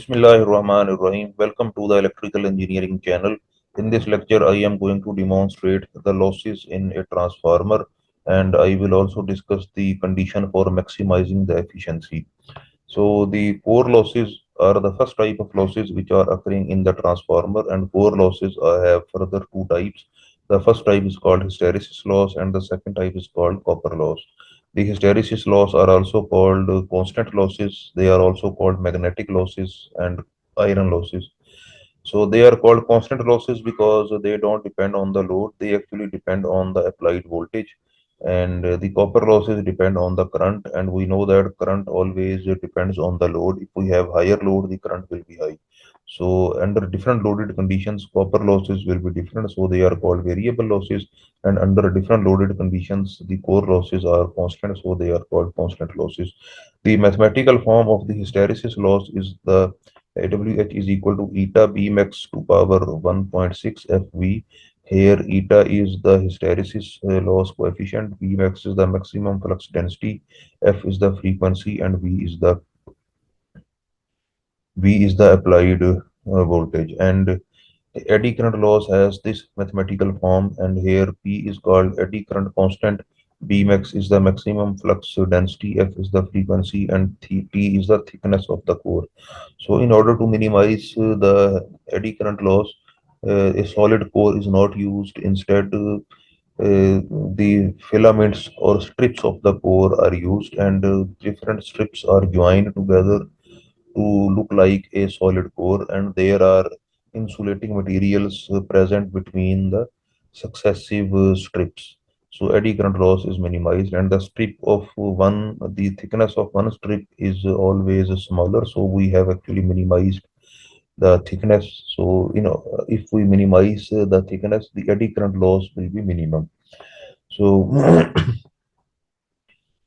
Bismillahirrahmanirrahim. Welcome to the Electrical Engineering channel. In this lecture, I am going to demonstrate the losses in a transformer and I will also discuss the condition for maximizing the efficiency. So, the core losses are the first type of losses which are occurring in the transformer, and core losses have further two types. The first type is called hysteresis loss, and the second type is called copper loss. The hysteresis loss are also called constant losses. They are also called magnetic losses and iron losses. So they are called constant losses because they don't depend on the load. They actually depend on the applied voltage. And the copper losses depend on the current. And we know that current always depends on the load. If we have higher load, the current will be high. So under different loaded conditions, copper losses will be different. So they are called variable losses, and under different loaded conditions, the core losses are constant. So they are called constant losses. The mathematical form of the hysteresis loss is the WH is equal to eta B max to power 1.6 FV. Here eta is the hysteresis loss coefficient, B max is the maximum flux density, F is the frequency, and V is the applied voltage. And eddy current loss has this mathematical form, and here P is called eddy current constant, B max is the maximum flux density, F is the frequency, and T is the thickness of the core. So, in order to minimize the eddy current loss, a solid core is not used. Instead, the filaments or strips of the core are used, and different strips are joined together to look like a solid core, and there are insulating materials present between the successive strips. So eddy current loss is minimized, and the strip of the thickness of one strip is always smaller. So we have actually minimized the thickness. So if we minimize the thickness, the eddy current loss will be minimum. So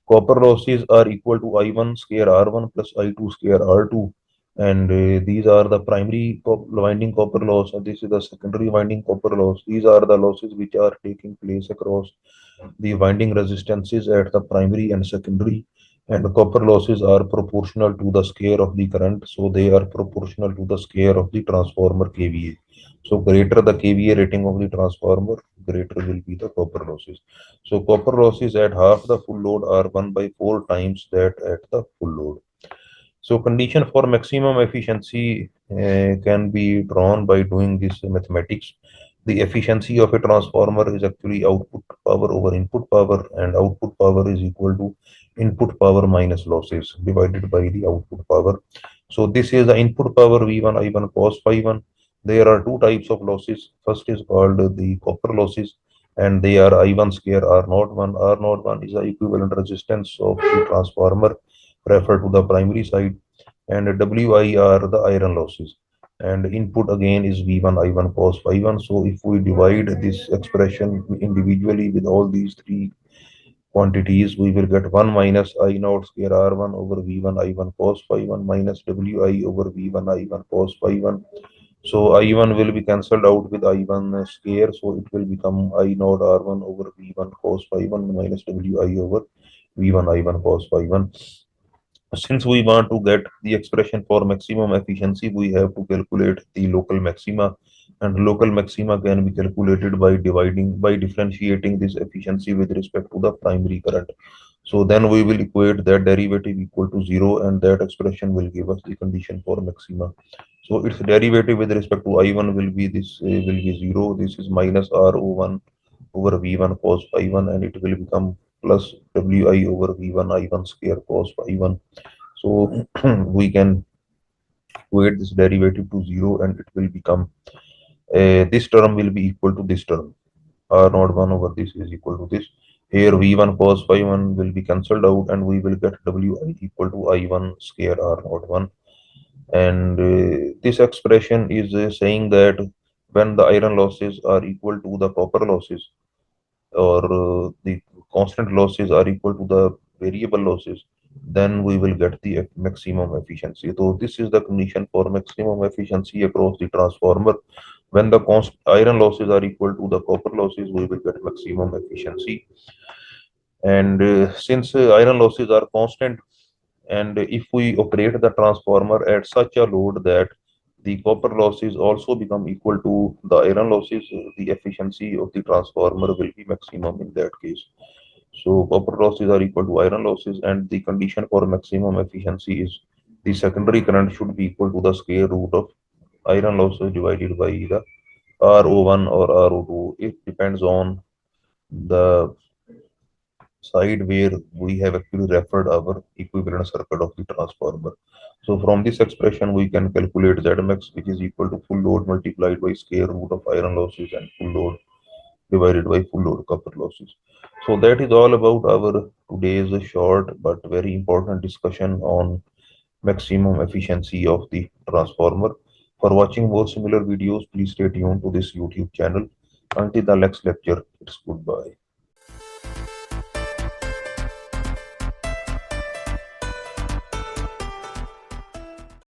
copper losses are equal to I1 square R1 plus I2 square R2. And these are the primary winding copper loss, and this is the secondary winding copper loss. These are the losses which are taking place across the winding resistances at the primary and secondary. And the copper losses are proportional to the square of the current, so they are proportional to the square of the transformer KVA. So greater the KVA rating of the transformer, greater will be the copper losses. So copper losses at half the full load are 1 by 4 times that at the full load. So condition for maximum efficiency can be drawn by doing this mathematics. The efficiency of a transformer is actually output power over input power, and output power is equal to input power minus losses divided by the output power. So this is the input power V1 I1 cos phi 1. There are two types of losses. First is called the copper losses, and they are I1 square R naught 1. R naught 1 is the equivalent resistance of the transformer referred to the primary side, and Wi are the iron losses. And input again is V1 I1 cos phi 1. So if we divide this expression individually with all these three quantities, we will get 1 minus I naught square R1 over V1 I1 cos phi 1 minus Wi over V1 I1 cos phi 1. So I1 will be cancelled out with I1 square, so it will become I naught R1 over V1 cos phi 1 minus Wi over V1 I1 cos phi 1. Since we want to get the expression for maximum efficiency, we have to calculate the local maxima, and local maxima can be calculated by differentiating this efficiency with respect to the primary current. So then we will equate that derivative equal to zero, and that expression will give us the condition for maxima. So its derivative with respect to I1 will be zero. This is minus RO1 over V1 cos phi 1, and it will become plus Wi over V1 I1 square cos phi 1. So we can equate this derivative to zero, and it will become this term will be equal to this term. R naught 1 over this is equal to this. Here V1 cos phi 1 will be cancelled out, and we will get Wi equal to I1 square R naught 1. And this expression is saying that when the iron losses are equal to the copper losses, or the constant losses are equal to the variable losses, then we will get the maximum efficiency. So this is the condition for maximum efficiency across the transformer. When the iron losses are equal to the copper losses, we will get maximum efficiency. And since iron losses are constant, And if we operate the transformer at such a load that the copper losses also become equal to the iron losses, the efficiency of the transformer will be maximum in that case. So copper losses are equal to iron losses, and the condition for maximum efficiency is the secondary current should be equal to the square root of iron losses divided by the RO1 or RO2. It depends on the side where we have actually referred our equivalent circuit of the transformer. So from this expression, we can calculate Zmax, which is equal to full load multiplied by square root of iron losses and full load divided by full load copper losses. So that is all about our today's short but very important discussion on maximum efficiency of the transformer. For watching more similar videos, please stay tuned to this YouTube channel. Until the next lecture, it's goodbye.